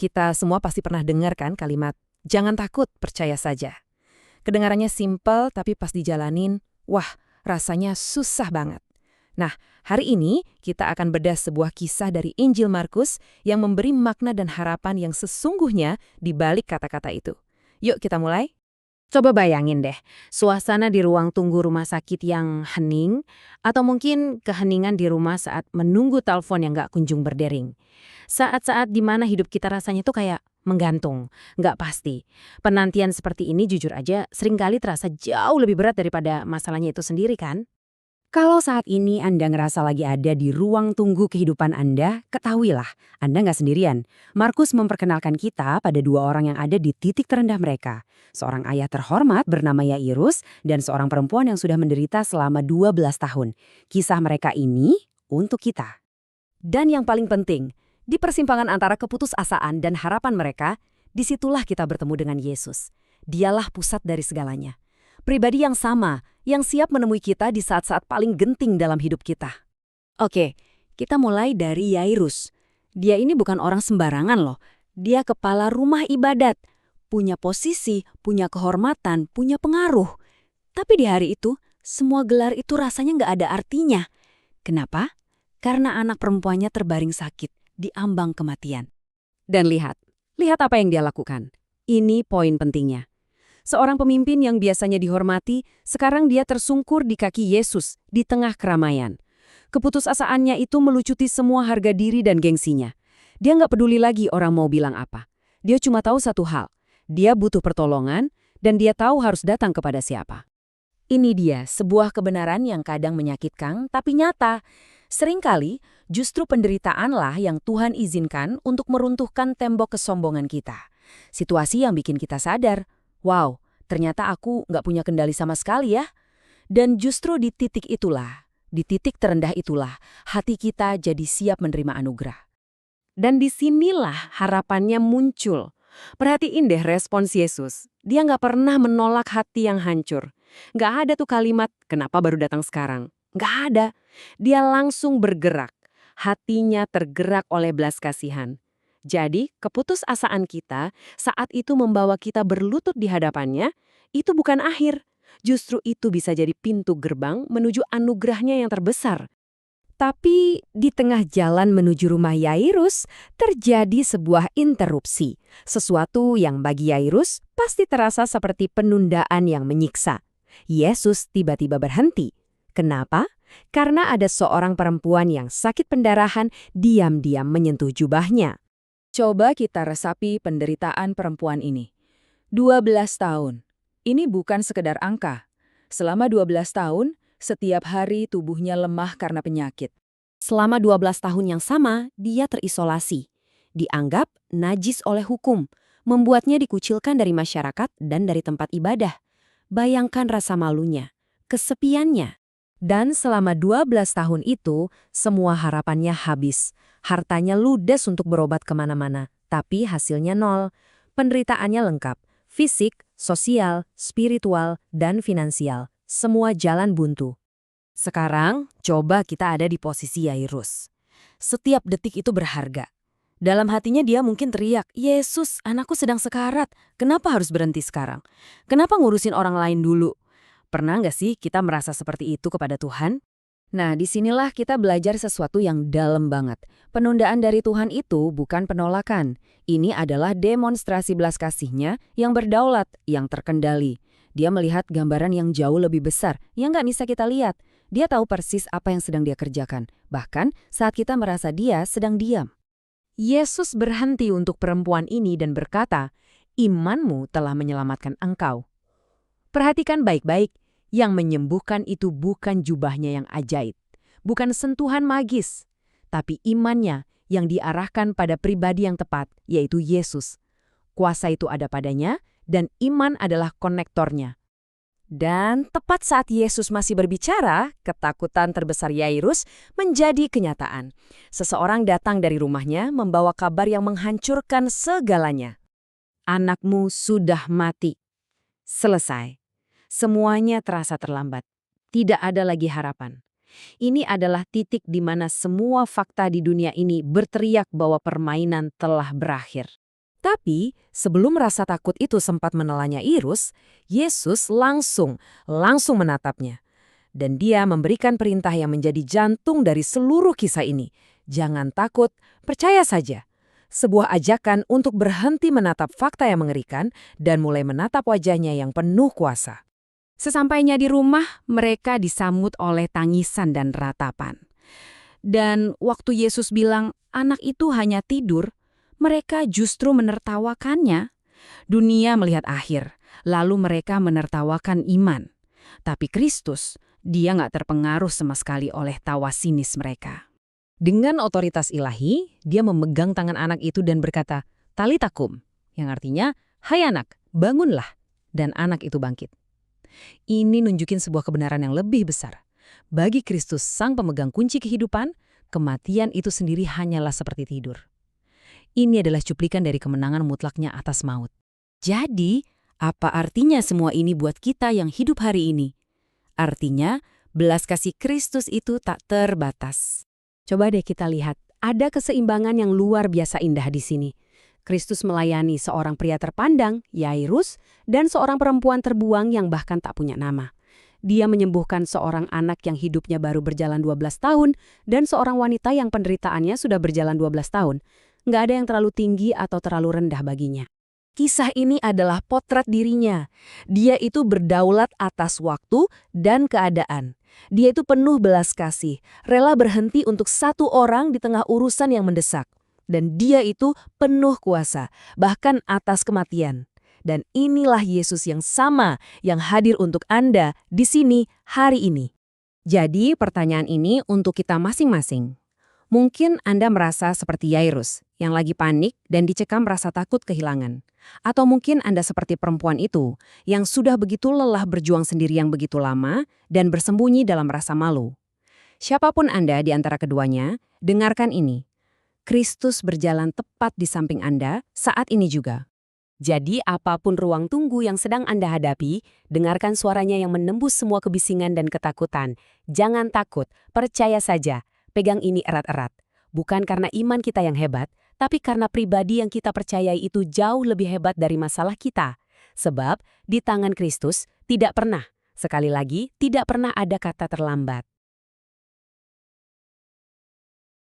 Kita semua pasti pernah dengar kan kalimat, "Jangan takut, percaya saja." Kedengarannya simpel, tapi pas dijalanin, wah, rasanya susah banget. Nah, hari ini kita akan bedah sebuah kisah dari Injil Markus yang memberi makna dan harapan yang sesungguhnya di balik kata-kata itu. Yuk kita mulai. Coba bayangin deh, suasana di ruang tunggu rumah sakit yang hening, atau mungkin keheningan di rumah saat menunggu telepon yang nggak kunjung berdering. Saat-saat di mana hidup kita rasanya tuh kayak menggantung, nggak pasti. Penantian seperti ini jujur aja seringkali terasa jauh lebih berat daripada masalahnya itu sendiri kan? Kalau saat ini Anda ngerasa lagi ada di ruang tunggu kehidupan Anda, ketahuilah, Anda nggak sendirian. Markus memperkenalkan kita pada dua orang yang ada di titik terendah mereka. Seorang ayah terhormat bernama Yairus dan seorang perempuan yang sudah menderita selama 12 tahun. Kisah mereka ini untuk kita. Dan yang paling penting, di persimpangan antara keputusasaan dan harapan mereka, disitulah kita bertemu dengan Yesus. Dialah pusat dari segalanya. Pribadi yang sama, yang siap menemui kita di saat-saat paling genting dalam hidup kita. Oke, kita mulai dari Yairus. Dia ini bukan orang sembarangan loh. Dia kepala rumah ibadat. Punya posisi, punya kehormatan, punya pengaruh. Tapi di hari itu, semua gelar itu rasanya nggak ada artinya. Kenapa? Karena anak perempuannya terbaring sakit, di ambang kematian. Dan lihat apa yang dia lakukan. Ini poin pentingnya. Seorang pemimpin yang biasanya dihormati, sekarang dia tersungkur di kaki Yesus di tengah keramaian. Keputusasaannya itu melucuti semua harga diri dan gengsinya. Dia nggak peduli lagi orang mau bilang apa. Dia cuma tahu satu hal, dia butuh pertolongan dan dia tahu harus datang kepada siapa. Ini dia, sebuah kebenaran yang kadang menyakitkan tapi nyata. Seringkali, justru penderitaanlah yang Tuhan izinkan untuk meruntuhkan tembok kesombongan kita. Situasi yang bikin kita sadar, wow, ternyata aku nggak punya kendali sama sekali ya. Dan justru di titik itulah, di titik terendah itulah, hati kita jadi siap menerima anugerah. Dan disinilah harapannya muncul. Perhatiin deh respons Yesus. Dia nggak pernah menolak hati yang hancur. Nggak ada tuh kalimat, kenapa baru datang sekarang? Nggak ada. Dia langsung bergerak. Hatinya tergerak oleh belas kasihan. Jadi, keputusasaan kita saat itu membawa kita berlutut di hadapannya, itu bukan akhir. Justru itu bisa jadi pintu gerbang menuju anugerahnya yang terbesar. Tapi di tengah jalan menuju rumah Yairus, terjadi sebuah interupsi. Sesuatu yang bagi Yairus pasti terasa seperti penundaan yang menyiksa. Yesus tiba-tiba berhenti. Kenapa? Karena ada seorang perempuan yang sakit pendarahan diam-diam menyentuh jubahnya. Coba kita resapi penderitaan perempuan ini. 12 tahun. Ini bukan sekedar angka. Selama 12 tahun, setiap hari tubuhnya lemah karena penyakit. Selama 12 tahun yang sama, dia terisolasi. Dianggap najis oleh hukum, membuatnya dikucilkan dari masyarakat dan dari tempat ibadah. Bayangkan rasa malunya, kesepiannya. Dan selama 12 tahun itu, semua harapannya habis. Hartanya ludes untuk berobat kemana-mana, tapi hasilnya nol. Penderitaannya lengkap, fisik, sosial, spiritual, dan finansial. Semua jalan buntu. Sekarang, coba kita ada di posisi Yairus. Setiap detik itu berharga. Dalam hatinya dia mungkin teriak, "Yesus, anakku sedang sekarat. Kenapa harus berhenti sekarang? Kenapa ngurusin orang lain dulu?" Pernah nggak sih kita merasa seperti itu kepada Tuhan? Nah, disinilah kita belajar sesuatu yang dalam banget. Penundaan dari Tuhan itu bukan penolakan. Ini adalah demonstrasi belas kasih-Nya yang berdaulat, yang terkendali. Dia melihat gambaran yang jauh lebih besar, yang nggak bisa kita lihat. Dia tahu persis apa yang sedang dia kerjakan, bahkan saat kita merasa dia sedang diam. Yesus berhenti untuk perempuan ini dan berkata, "Imanmu telah menyelamatkan engkau." Perhatikan baik-baik, yang menyembuhkan itu bukan jubahnya yang ajaib, bukan sentuhan magis, tapi imannya yang diarahkan pada pribadi yang tepat, yaitu Yesus. Kuasa itu ada padanya, dan iman adalah konektornya. Dan tepat saat Yesus masih berbicara, ketakutan terbesar Yairus menjadi kenyataan. Seseorang datang dari rumahnya membawa kabar yang menghancurkan segalanya. Anakmu sudah mati. Selesai. Semuanya terasa terlambat. Tidak ada lagi harapan. Ini adalah titik di mana semua fakta di dunia ini berteriak bahwa permainan telah berakhir. Tapi sebelum rasa takut itu sempat menelan Yairus, Yesus langsung menatapnya. Dan dia memberikan perintah yang menjadi jantung dari seluruh kisah ini. Jangan takut, percaya saja. Sebuah ajakan untuk berhenti menatap fakta yang mengerikan dan mulai menatap wajahnya yang penuh kuasa. Sesampainya di rumah, mereka disambut oleh tangisan dan ratapan. Dan waktu Yesus bilang anak itu hanya tidur, mereka justru menertawakannya. Dunia melihat akhir, lalu mereka menertawakan iman. Tapi Kristus, dia nggak terpengaruh sama sekali oleh tawa sinis mereka. Dengan otoritas ilahi, dia memegang tangan anak itu dan berkata, "Talita kum," yang artinya, "Hai anak, bangunlah." Dan anak itu bangkit. Ini nunjukin sebuah kebenaran yang lebih besar. Bagi Kristus, sang pemegang kunci kehidupan, kematian itu sendiri hanyalah seperti tidur. Ini adalah cuplikan dari kemenangan mutlaknya atas maut. Jadi, apa artinya semua ini buat kita yang hidup hari ini? Artinya, belas kasih Kristus itu tak terbatas. Coba deh kita lihat, ada keseimbangan yang luar biasa indah di sini. Kristus melayani seorang pria terpandang, Yairus, dan seorang perempuan terbuang yang bahkan tak punya nama. Dia menyembuhkan seorang anak yang hidupnya baru berjalan 12 tahun dan seorang wanita yang penderitaannya sudah berjalan 12 tahun. Nggak ada yang terlalu tinggi atau terlalu rendah baginya. Kisah ini adalah potret dirinya. Dia itu berdaulat atas waktu dan keadaan. Dia itu penuh belas kasih, rela berhenti untuk satu orang di tengah urusan yang mendesak. Dan dia itu penuh kuasa, bahkan atas kematian. Dan inilah Yesus yang sama yang hadir untuk Anda di sini hari ini. Jadi pertanyaan ini untuk kita masing-masing. Mungkin Anda merasa seperti Yairus, yang lagi panik dan dicekam rasa takut kehilangan. Atau mungkin Anda seperti perempuan itu, yang sudah begitu lelah berjuang sendiri yang begitu lama dan bersembunyi dalam rasa malu. Siapapun Anda di antara keduanya, dengarkan ini. Kristus berjalan tepat di samping Anda saat ini juga. Jadi apapun ruang tunggu yang sedang Anda hadapi, dengarkan suaranya yang menembus semua kebisingan dan ketakutan. Jangan takut, percaya saja. Pegang ini erat-erat. Bukan karena iman kita yang hebat, tapi karena pribadi yang kita percayai itu jauh lebih hebat dari masalah kita. Sebab di tangan Kristus tidak pernah, sekali lagi, tidak pernah ada kata terlambat.